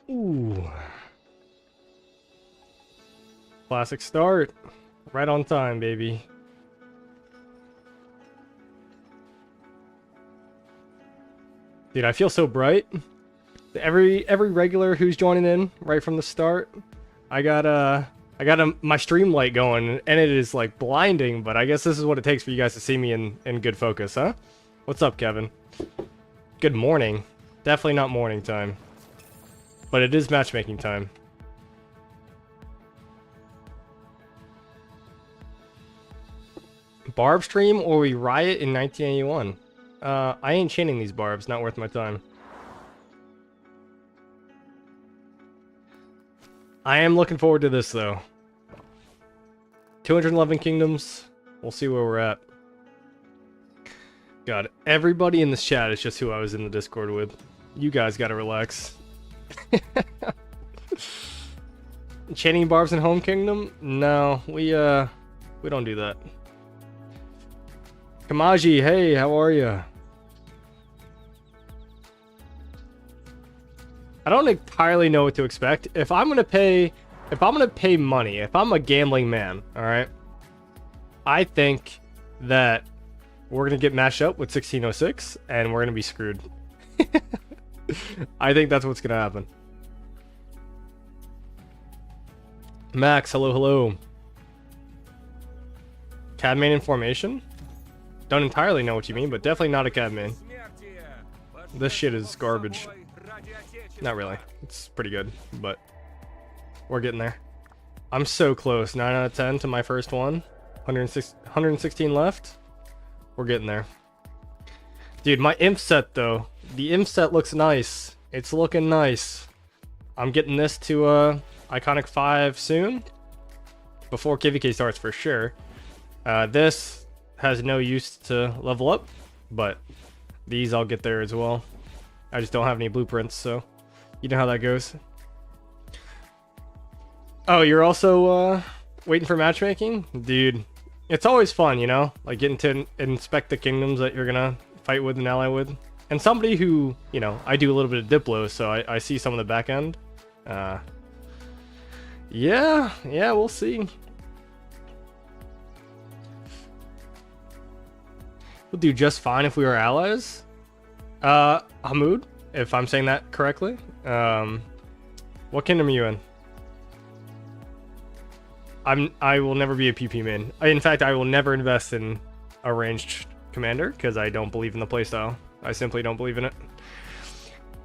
Ooh. Classic start. Right on time, baby. Dude, I feel so bright. Every regular who's joining in right from the start, I got my stream light going, and it is like blinding. But I guess this is what it takes for you guys to see me in good focus, huh? What's up, Kevin? Good morning. Definitely not morning time, but it is matchmaking time. Barb stream or we riot in 1981. I ain't chaining these barbs. Not worth my time. I am looking forward to this, though. 211 kingdoms. We'll see where we're at. God, everybody in this chat is just who I was in the Discord with. You guys gotta relax. Chaining barbs in Home Kingdom? No, we don't do that. Kamaji, hey, how are you? I don't entirely know what to expect. If I'm gonna pay money, if I'm a gambling man, all right, I think that we're gonna get matched up with 1606, and we're gonna be screwed. I think that's what's gonna happen. Max, hello, hello. Cadman in formation? Don't entirely know what you mean, but definitely not a Cadman. This shit is garbage. Not really. It's pretty good, but we're getting there. I'm so close. 9 out of 10 to my first one. 116 left. We're getting there. Dude, my imp set, though. The imp set looks nice. It's looking nice. I'm getting this to Iconic 5 soon. Before KVK starts, for sure. This has no use to level up, but these I'll get there as well. I just don't have any blueprints, so you know how that goes. Oh, you're also waiting for matchmaking? Dude, it's always fun, you know? Like getting to inspect the kingdoms that you're gonna fight with and ally with. And somebody who, you know, I do a little bit of Diplo, so I see some of the back end. Yeah, we'll see. We'll do just fine if we were allies. Hamoud, if I'm saying that correctly. What kingdom are you in? I will never be a PP main. In fact, I will never invest in a ranged commander because I don't believe in the playstyle. I simply don't believe in it.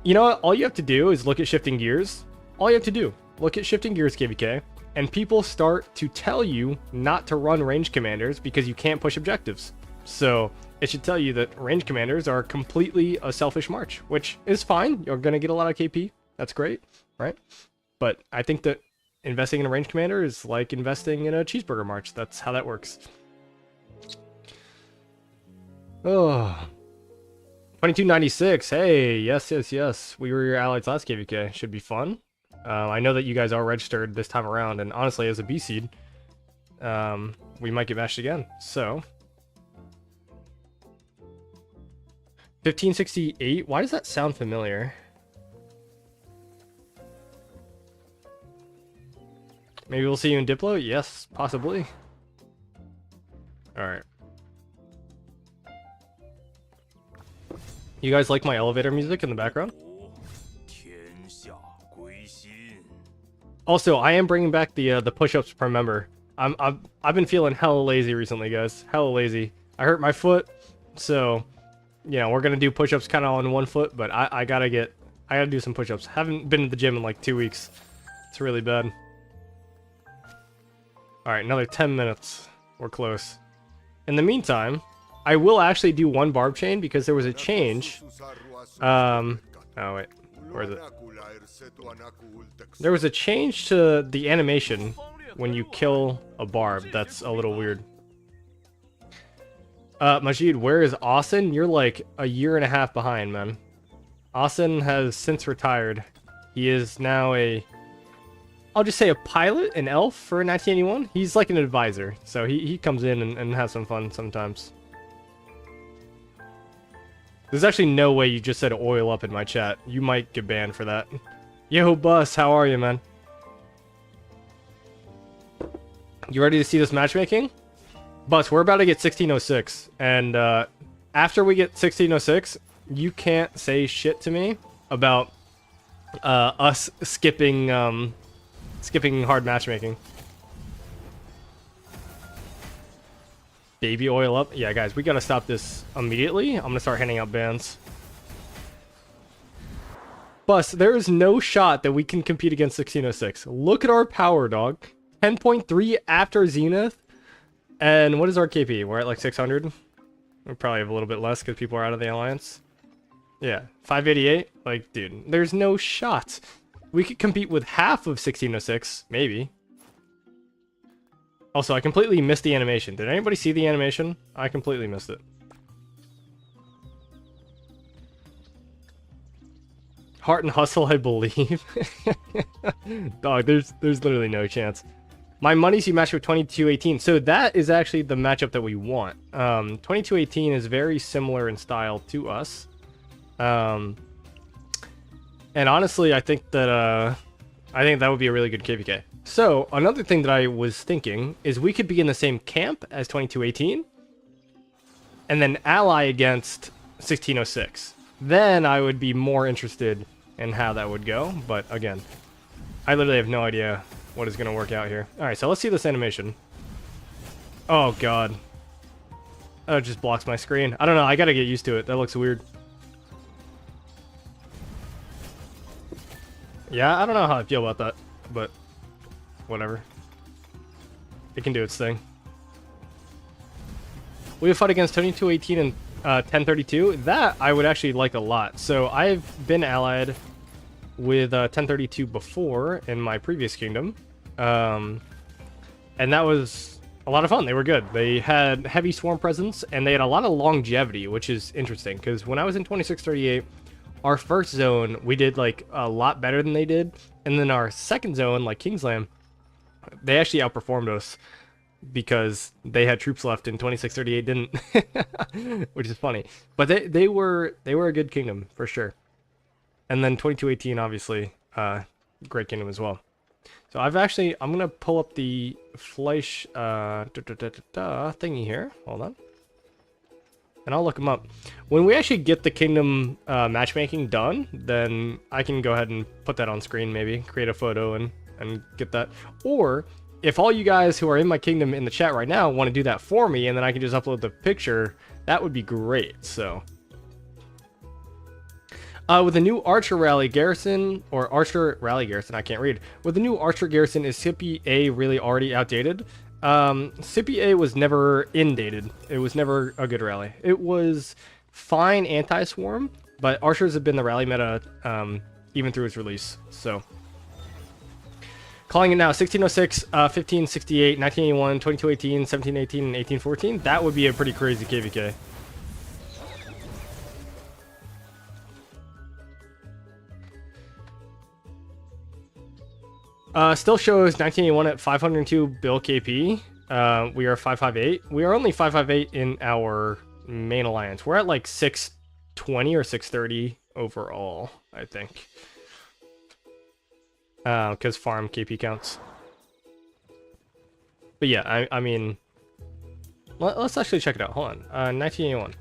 You know what? All you have to do is look at shifting gears. All you have to do, look at shifting gears, KVK, and people start to tell you not to run ranged commanders because you can't push objectives. So it should tell you that ranged commanders are completely a selfish march, which is fine. You're going to get a lot of KP. That's great, right? But I think that investing in a ranged commander is like investing in a cheeseburger march. That's how that works. Oh, 2296. Hey, yes. We were your allies last KVK. Should be fun. I know that you guys are registered this time around, and honestly, as a B seed, we might get matched again. So 1568. Why does that sound familiar? Maybe we'll see you in Diplo? Yes, possibly. Alright. You guys like my elevator music in the background? Also, I am bringing back the push-ups per member. I've been feeling hella lazy recently, guys. Hella lazy. I hurt my foot, so you know we're gonna do push-ups kind of on one foot, but I gotta do some push-ups. Haven't been to the gym in like 2 weeks. It's really bad. All right, another 10 minutes. We're close. In the meantime, I will actually do one barb chain because there was a change. Oh wait, where is it? There was a change to the animation when you kill a barb. That's a little weird. Majid, where is Austin? You're like a year and a half behind, man. Austin has since retired. He is now I'll just say a pilot, an elf for 1981. He's like an advisor, so he comes in and has some fun sometimes. There's actually no way you just said oil up in my chat. You might get banned for that. Yo, Bus, how are you, man? You ready to see this matchmaking? Bus, we're about to get 1606. And after we get 1606, you can't say shit to me about us skipping hard matchmaking. Baby oil up. Yeah, guys, we gotta stop this immediately. I'm gonna start handing out bans. Bus, there is no shot that we can compete against 1606. Look at our power, dog. 10.3 after Zenith. And what is our KP? We're at like 600. We probably have a little bit less because people are out of the alliance. Yeah, 588. Like, dude, there's no shot. We could compete with half of 1606, maybe. Also, I completely missed the animation. Did anybody see the animation? I completely missed it. Heart and hustle, I believe. Dog, there's literally no chance. My money's you match with 2218. So that is actually the matchup that we want. 2218 is very similar in style to us. And honestly, I think that would be a really good KVK. So another thing that I was thinking is we could be in the same camp as 2218 and then ally against 1606. Then I would be more interested in how that would go. But again, I literally have no idea what is going to work out here. All right, so let's see this animation. Oh, God. Oh, it just blocks my screen. I don't know. I got to get used to it. That looks weird. Yeah, I don't know how I feel about that, but whatever. It can do its thing. We have fought against 2218 and 1032. That I would actually like a lot. So I've been allied with 1032 before in my previous kingdom. And that was a lot of fun. They were good. They had heavy swarm presence and they had a lot of longevity, which is interesting because when I was in 2638, our first zone, we did like a lot better than they did. And then our second zone, like Kingsland, they actually outperformed us because they had troops left and 2638 didn't, which is funny. But they were a good kingdom for sure. And then 2218, obviously, great kingdom as well. So I'm gonna pull up the Fleisch thingy here. Hold on. And I'll look them up. When we actually get the kingdom matchmaking done, then I can go ahead and put that on screen, maybe create a photo and get that. Or if all you guys who are in my kingdom in the chat right now want to do that for me, and then I can just upload the picture, that would be great. So with the new Archer Rally Garrison, or Archer Rally Garrison, I can't read. With the new Archer Garrison, is Sippy A really already outdated? Sippy A was never indated. It was never a good rally. It was fine anti-swarm, but Archers have been the rally meta even through its release. So calling it now, 1606, 1568, 1981, 2218, 1718, and 1814. That would be a pretty crazy KVK. Still shows 1981 at 502 bill KP. We are 558. We are only 558 in our main alliance. We're at like 620 or 630 overall, I think. Because farm KP counts. But yeah, I mean, let's actually check it out. Hold on. 1981.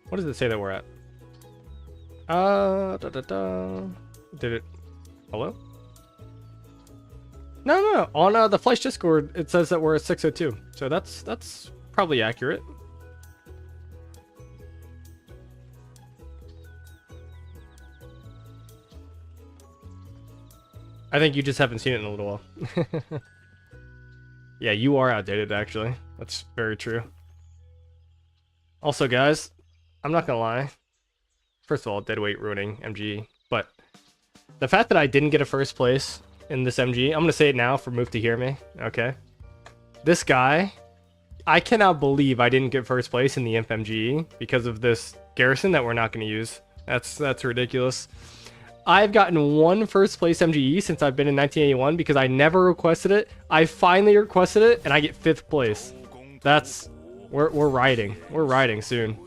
What does it say that we're at? Did it? Hello? No. On the Fleisch Discord, it says that we're at 602. So that's probably accurate. I think you just haven't seen it in a little while. Yeah, you are outdated, actually. That's very true. Also, guys, I'm not gonna lie. First of all, deadweight ruining MG, but the fact that I didn't get a first place in this MG, I'm gonna say it now for Move to hear me, okay? This guy, I cannot believe I didn't get first place in the Imp MG because of this garrison that we're not gonna use. That's ridiculous. I've gotten one first place MGE since I've been in 1981 because I never requested it. I finally requested it and I get 5th place. We're riding. We're riding soon.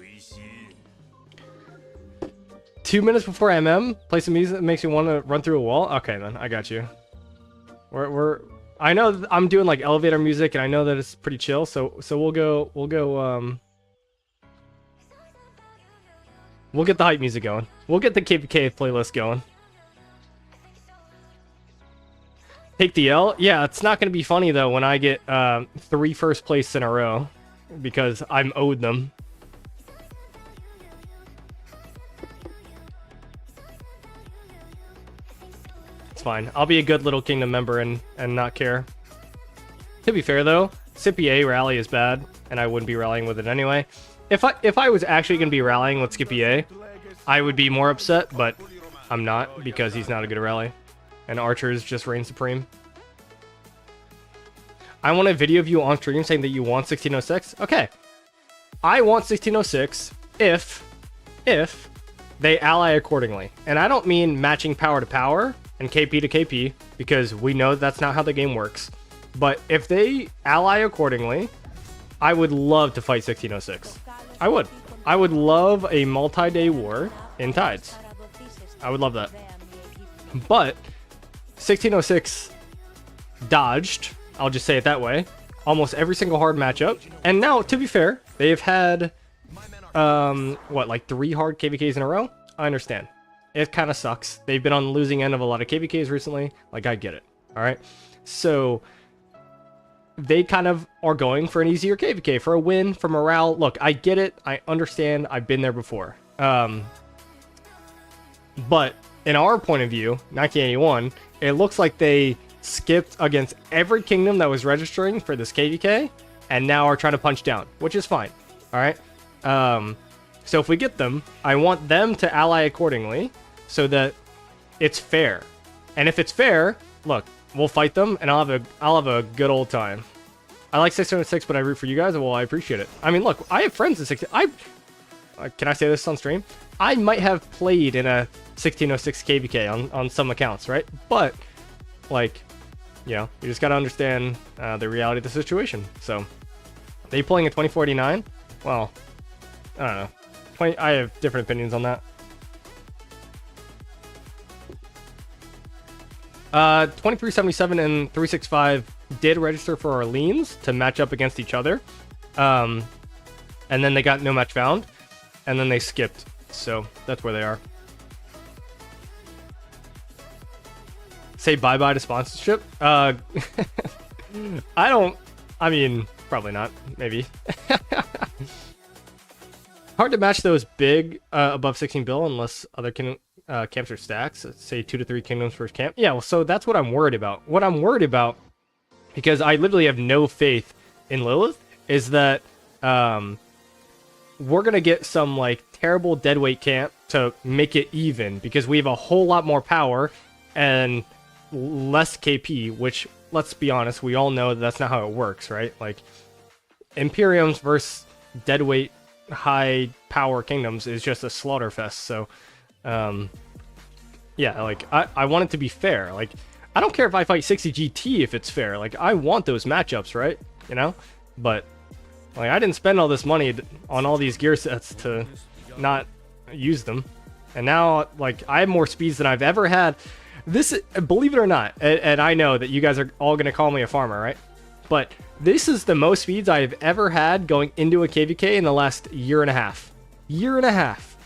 2 minutes before MM, play some music that makes me want to run through a wall. Okay, then I got you. I know I'm doing like elevator music, and I know that it's pretty chill. So we'll go. We'll get the hype music going. We'll get the KPK playlist going. Take the L? Yeah, it's not going to be funny, though, when I get 3 first place in a row. Because I'm owed them. It's fine. I'll be a good little Kingdom member and not care. To be fair, though, Skippy A rally is bad, and I wouldn't be rallying with it anyway. If I was actually going to be rallying with Skippy A, I would be more upset, but I'm not, because he's not a good rally. And Archers just reign supreme. I want a video of you on stream saying that you want 1606. Okay. I want 1606 if they ally accordingly. And I don't mean matching power to power and KP to KP, because we know that's not how the game works. But if they ally accordingly, I would love to fight 1606. I would. I would love a multi-day war in Tides. I would love that. But 1606 dodged, I'll just say it that way, almost every single hard matchup. And now, to be fair, they've had, what, like 3 hard KVKs in a row? I understand. It kind of sucks. They've been on the losing end of a lot of KVKs recently. Like, I get it. All right? So they kind of are going for an easier KVK, for a win, for morale. Look, I get it. I understand. I've been there before. But in our point of view, 1981, it looks like they skipped against every kingdom that was registering for this KVK, and now are trying to punch down, which is fine. All right. So if we get them, I want them to ally accordingly so that it's fair. And if it's fair, look, we'll fight them, and I'll have a good old time. I like 606, but I root for you guys. Well, I appreciate it. I mean, look, I have friends in 16. Can I say this on stream? I might have played in a 1606 KVK on some accounts, right? But like, you know, you just gotta understand the reality of the situation. So, they playing a 2049? Well, I don't know. I have different opinions on that. 2377 and 365 did register for Orleans to match up against each other. And then they got no match found. And then they skipped. So that's where they are. Say bye-bye to sponsorship? I mean, probably not. Maybe. Hard to match those big above 16 bill unless other camps are stacks. Let's say 2 to 3 kingdoms per camp. Yeah, well, so that's what I'm worried about. What I'm worried about, because I literally have no faith in Lilith, is that we're going to get some like terrible deadweight camp to make it even, because we have a whole lot more power and less KP, which, let's be honest, we all know that's not how it works, right? Like, Imperiums versus deadweight high power kingdoms is just a slaughter fest. So yeah, like I want it to be fair. Like, I don't care if I fight 60 GT if it's fair. Like, I want those matchups, right? You know? But like, I didn't spend all this money on all these gear sets to not use them. And now, like, I have more speeds than I've ever had. This, believe it or not, and I know that you guys are all going to call me a farmer, right? But this is the most speeds I've ever had going into a KVK in the last year and a half. Year and a half.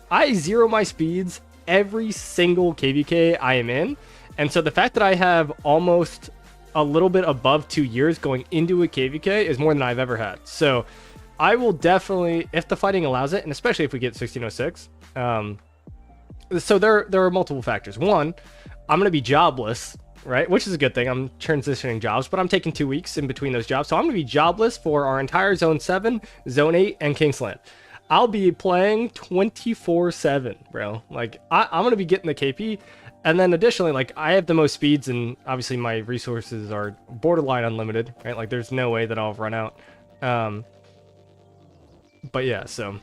I zero my speeds every single KVK I am in. And so the fact that I have almost a little bit above 2 years going into a KVK is more than I've ever had. So I will definitely, if the fighting allows it, and especially if we get 1606. So there are multiple factors. One, I'm going to be jobless, right? Which is a good thing. I'm transitioning jobs, but I'm taking 2 weeks in between those jobs. So I'm going to be jobless for our entire Zone 7, Zone 8, and Kingsland. I'll be playing 24/7, bro. Like, I'm going to be getting the KP. And then additionally, like, I have the most speeds, and obviously my resources are borderline unlimited, right? Like, there's no way that I'll run out. But yeah, so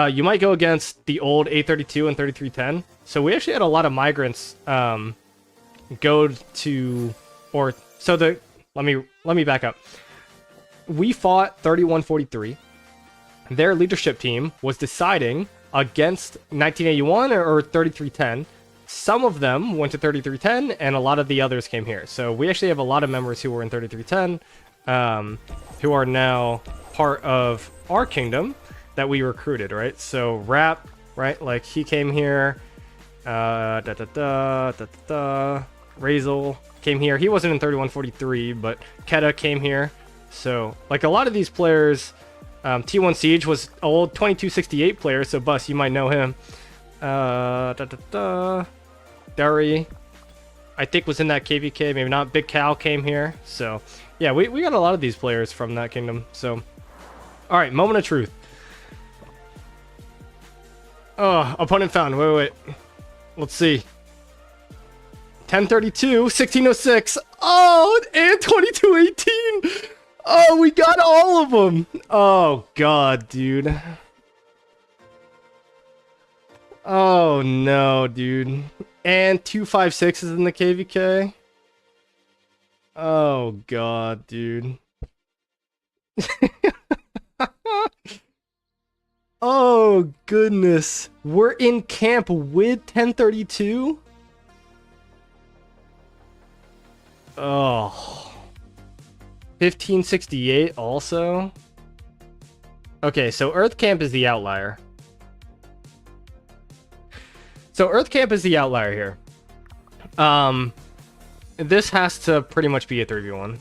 you might go against the old 832 and 3310. So we actually had a lot of migrants go to, or so the let me back up. We fought 3143. Their leadership team was deciding against 1981 or 3310. Some of them went to 3310, and a lot of the others came here. So we actually have a lot of members who were in 3310, who are now part of our kingdom that we recruited, right? So Rap, right? Like he came here. Razel came here. He wasn't in 3143, but Keta came here. So like a lot of these players, T1 Siege was an old 2268 player, so Bus, you might know him. Dari, I think was in that KVK, maybe not. Big Cal came here. So yeah, we got a lot of these players from that kingdom. So all right, moment of truth. Oh, opponent found. Wait. Let's see. 1032, 1606. Oh, and 2218. Oh, we got all of them. Oh, God, dude. Oh, no, dude. And 256 is in the KVK. Oh, God, dude. Oh, goodness. We're in camp with 1032? Oh. 1568 also? Okay, so Earth Camp is the outlier. So Earth Camp is the outlier here. This has to pretty much be a 3v1.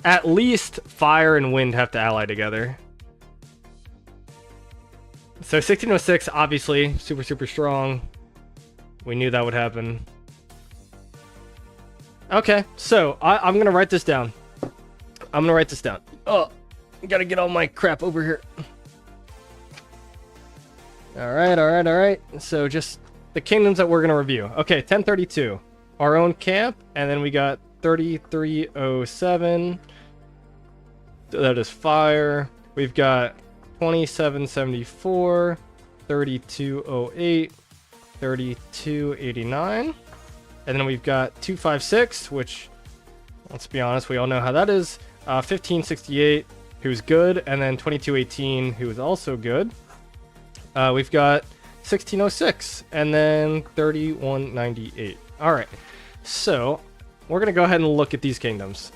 At least Fire and Wind have to ally together. So 1606, obviously, super strong. We knew that would happen. Okay, so I'm going to write this down. Oh, gotta get all my crap over here. Alright. So just the kingdoms that we're going to review. Okay, 1032. Our own camp, and then we got 3307. So that is Fire. We've got 2774, 3208, 3289. And then we've got 256, which, let's be honest, we all know how that is. 1568, who's good, and then 2218, who is also good. We've got 1606, and then 3198. All right, so we're gonna go ahead and look at these kingdoms.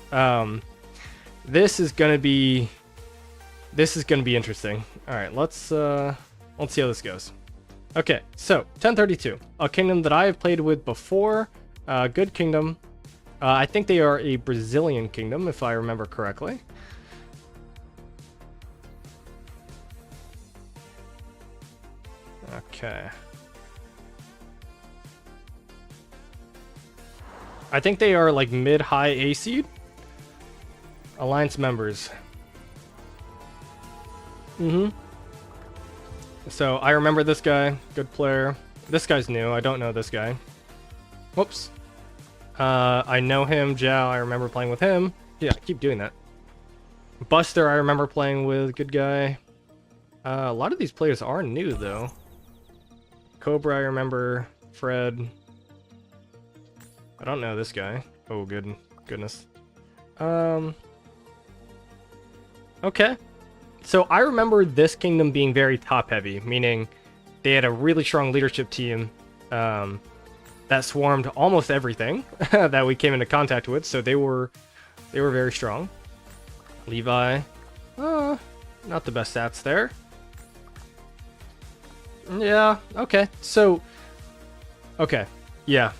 This is gonna be interesting. All right, let's see how this goes. Okay, so 1032, a kingdom that I have played with before. Good kingdom. I think they are a Brazilian kingdom, if I remember correctly. Okay. I think they are like mid-high A seed. Alliance members. So I remember this guy, good player. This guy's new, I don't know this guy. Whoops. I know him, Zhao, I remember playing with him. Yeah, I keep doing that. Buster, I remember playing with, good guy. A lot of these players are new, though. Cobra, I remember. Fred. I don't know this guy. Oh, goodness. Okay. So I remember this kingdom being very top-heavy, meaning they had a really strong leadership team. That swarmed almost everything that we came into contact with, so they were very strong. Levi, not the best stats there. Yeah, okay. So, okay, yeah.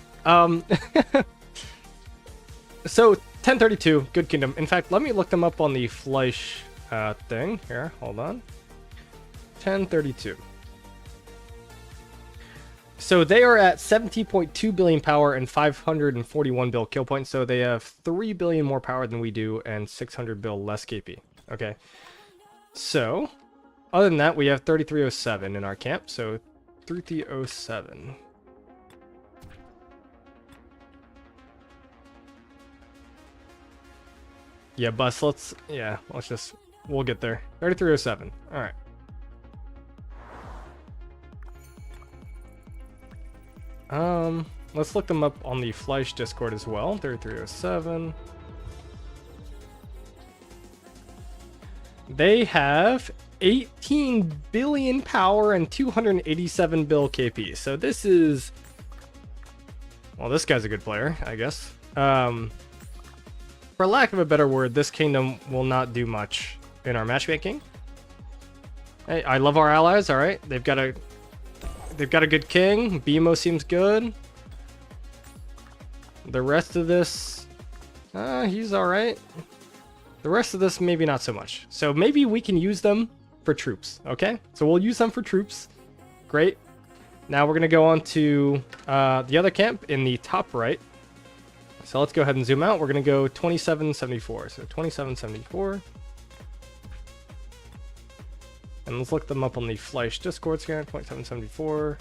So 1032, good kingdom. In fact, let me look them up on the Fleisch thing here. Hold on. 1032. So they are at 17.2 billion power and 541 bill kill points. So they have 3 billion more power than we do and 600 bill less KP. Okay. So, other than that, we have 3307 in our camp. So 3307. Yeah, Bus, we'll get there. 3307. All right. Let's look them up on the Fleisch Discord as well. 3307. They have 18 billion power and 287 bill KP. So this is, well, this guy's a good player, I guess. For lack of a better word, this kingdom will not do much in our matchmaking. Hey, I love our allies. All right, they've got a good king. BMO seems good. The rest of this, he's all right. The rest of this, maybe not so much. So maybe we can use them for troops. Okay, so we'll use them for troops. Great. Now we're gonna go on to the other camp in the top right. So let's go ahead and zoom out. We're gonna go 2774. So 2774. And let's look them up on the Fleisch Discord scanner. 2774.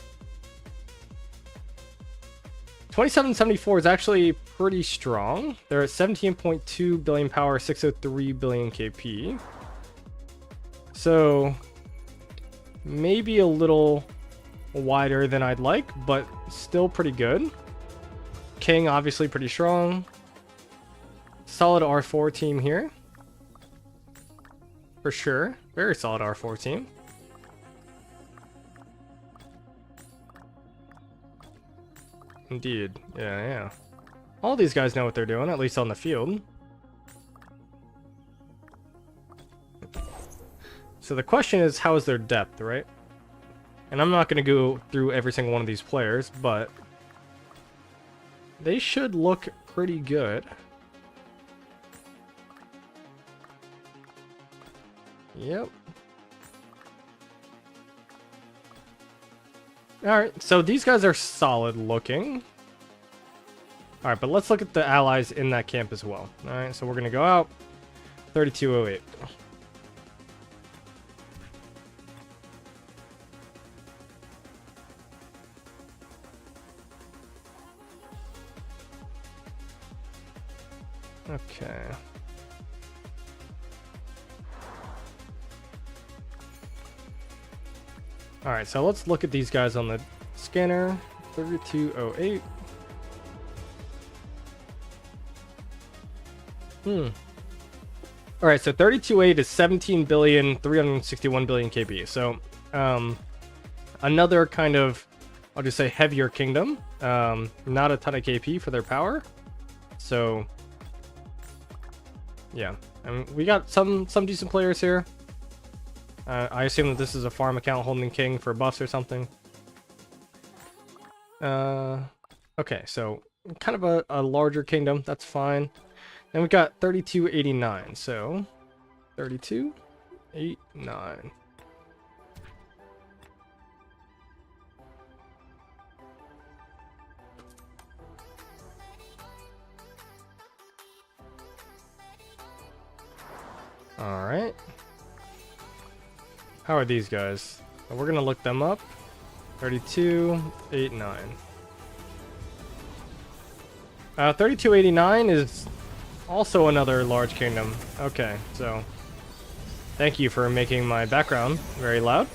2774 is actually pretty strong. They're at 17.2 billion power, 603 billion KP. So maybe a little wider than I'd like, but still pretty good. King obviously pretty strong. Solid R4 team here. For sure. Very solid R4 team. Indeed. Yeah. All these guys know what they're doing, at least on the field. So the question is, how is their depth, right? And I'm not going to go through every single one of these players, but they should look pretty good. Yep. Alright, so these guys are solid looking. Alright, but let's look at the allies in that camp as well. Alright, so we're going to go out. 3208. Okay. Alright, so let's look at these guys on the scanner. 3208. Alright, so 32.8 is 17 billion, 361 billion KB. So, another kind of, I'll just say heavier kingdom. Not a ton of KP for their power. So, yeah. I mean, we got some decent players here. I assume that this is a farm account holding king for buffs or something. Okay, so kind of a larger kingdom. That's fine. And we got 3289. So 3289. All right. How are these guys? Well, we're gonna look them up. 3289. 3289 is also another large kingdom. Okay, so thank you for making my background very loud.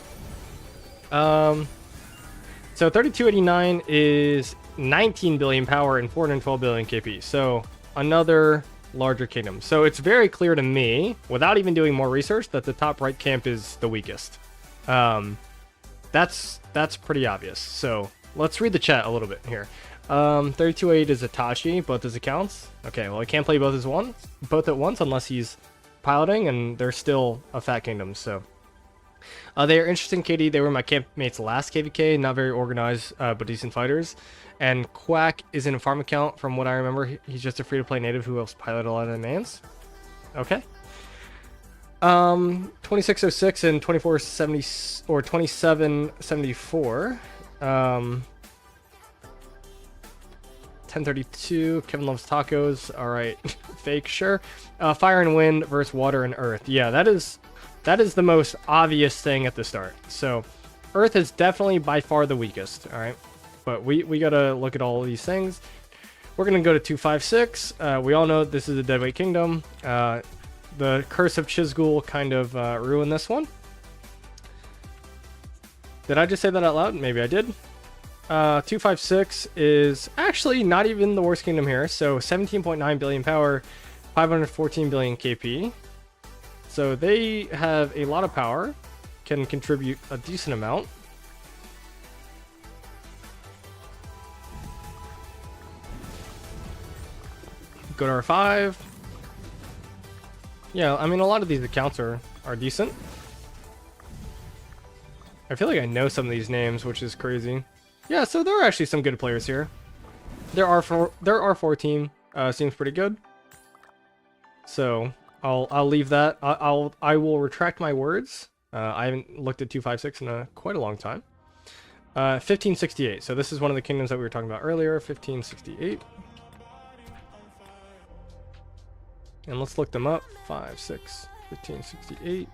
So 3289 is 19 billion power and 412 billion KP. So another larger kingdom. So it's very clear to me, without even doing more research, that the top right camp is the weakest. That's pretty obvious. So let's read the chat a little bit here. 32.8 is Itachi, both his accounts. Okay, well, I can't play both at once unless he's piloting, and they're still a fat kingdom. So they are interesting, KD. They were my campmate's last KVK. Not very organized, but decent fighters. And Quack is in a farm account, from what I remember. He's just a free-to-play native who helps pilot a lot of mans. Okay. 2606 and 2470 or 2774. 1032. Kevin loves tacos. All right, fake, sure. Fire and wind versus water and earth. Yeah, that is the most obvious thing at the start. So, earth is definitely by far the weakest. All right. But we gotta look at all of these things. We're gonna go to 256. We all know this is a deadweight kingdom. The Curse of Chizgul kind of ruined this one. Did I just say that out loud? Maybe I did. 256 is actually not even the worst kingdom here. So 17.9 billion power, 514 billion KP. So they have a lot of power, can contribute a decent amount. Go to R5. Yeah, I mean, a lot of these accounts are decent. I feel like I know some of these names, which is crazy. Yeah, so there are actually some good players here. Their R4 team seems pretty good. So I'll leave that. I will retract my words. I haven't looked at 256 in quite a long time. 1568. So this is one of the kingdoms that we were talking about earlier. 1568. And let's look them up. 1568.